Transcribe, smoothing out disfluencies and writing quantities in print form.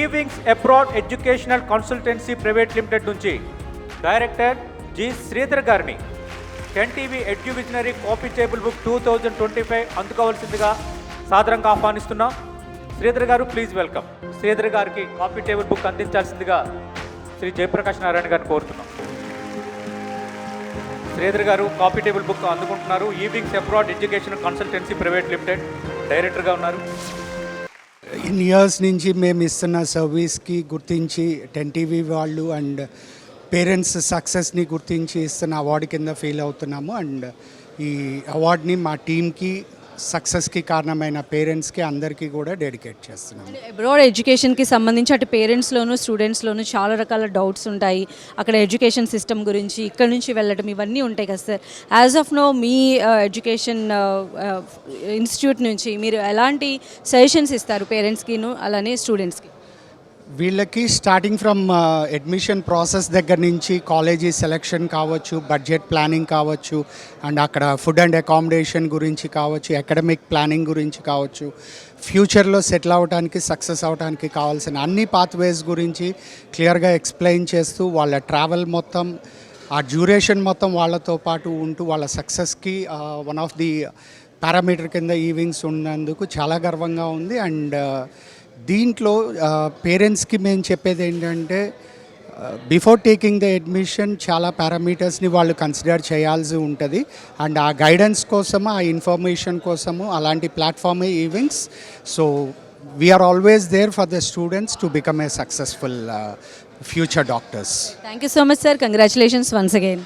ఈవింగ్స్ abroad educational consultancy private limited నుంచి director G Sridhar గారిని 10TV edu visionary coffee table book 2025 అందుకోవాల్సిందిగా సాదరంగా ఆహ్వానిస్తున్నాం. శ్రీధర్ గారు ప్లీజ్ వెల్కమ్. శ్రీధర్ గారికి కాపీ టేబుల్ బుక్ అందించాల్సిందిగా శ్రీ జయప్రకాష్ నారాయణ గారిని కోరుతున్నాం. శ్రీధర్ గారు కాపీ టేబుల్ బుక్ అందుకుంటున్నారు. Evings abroad educational consultancy private limited డైరెక్టర్గా ఉన్నారు. ఇన్ ఇయర్స్ నుంచి మేము ఇస్తున్న సర్వీస్కి గుర్తించి 10TV వాళ్ళు అండ్ పేరెంట్స్ సక్సెస్ని గుర్తించి ఇస్తున్న అవార్డు కింద ఫీల్ అవుతున్నాము. అండ్ ఈ అవార్డుని మా టీంకి సక్సెస్కి కారణమైన పేరెంట్స్కి అందరికీ కూడా డెడికేట్ చేస్తున్నాము. అబ్రాడ్ ఎడ్యుకేషన్కి సంబంధించి అటు పేరెంట్స్లోను స్టూడెంట్స్లోను చాలా రకాల డౌట్స్ ఉంటాయి. అక్కడ ఎడ్యుకేషన్ సిస్టమ్ గురించి ఇక్కడ నుంచి వెళ్ళడం ఇవన్నీ ఉంటాయి కదా సార్. యాజ్ ఆఫ్ నో మీ ఎడ్యుకేషన్ ఇన్స్టిట్యూట్ నుంచి మీరు ఎలాంటి సజెషన్స్ ఇస్తారు పేరెంట్స్కిను అలానే స్టూడెంట్స్కి? వీళ్ళకి స్టార్టింగ్ ఫ్రమ్ అడ్మిషన్ ప్రాసెస్ దగ్గర నుంచి కాలేజీ సెలెక్షన్ కావచ్చు, బడ్జెట్ ప్లానింగ్ కావచ్చు, అండ్ అక్కడ ఫుడ్ అండ్ అకామిడేషన్ గురించి కావచ్చు, అకాడమిక్ ప్లానింగ్ గురించి కావచ్చు, ఫ్యూచర్లో సెటిల్ అవ్వడానికి సక్సెస్ అవ్వడానికి కావాల్సిన అన్ని పాత్వేస్ గురించి క్లియర్గా ఎక్స్ప్లెయిన్ చేస్తూ వాళ్ళ ట్రావెల్ మొత్తం ఆ డ్యూరేషన్ మొత్తం వాళ్ళతో పాటు ఉంటూ వాళ్ళ సక్సెస్కి వన్ ఆఫ్ ది పారామీటర్ కింద ఈవింగ్స్ ఉన్నందుకు చాలా గర్వంగా ఉంది. అండ్ దీంట్లో పేరెంట్స్కి మేము చెప్పేది ఏంటంటే బిఫోర్ టేకింగ్ ద అడ్మిషన్ చాలా పారామీటర్స్ని వాళ్ళు కన్సిడర్ చేయాల్సి ఉంటుంది. అండ్ ఆ గైడెన్స్ కోసము, ఆ ఇన్ఫర్మేషన్ కోసము అలాంటి ప్లాట్ఫామే Evings. So we're always there for the students to become a successful future doctors. Thank you so much sir. Congratulations once again.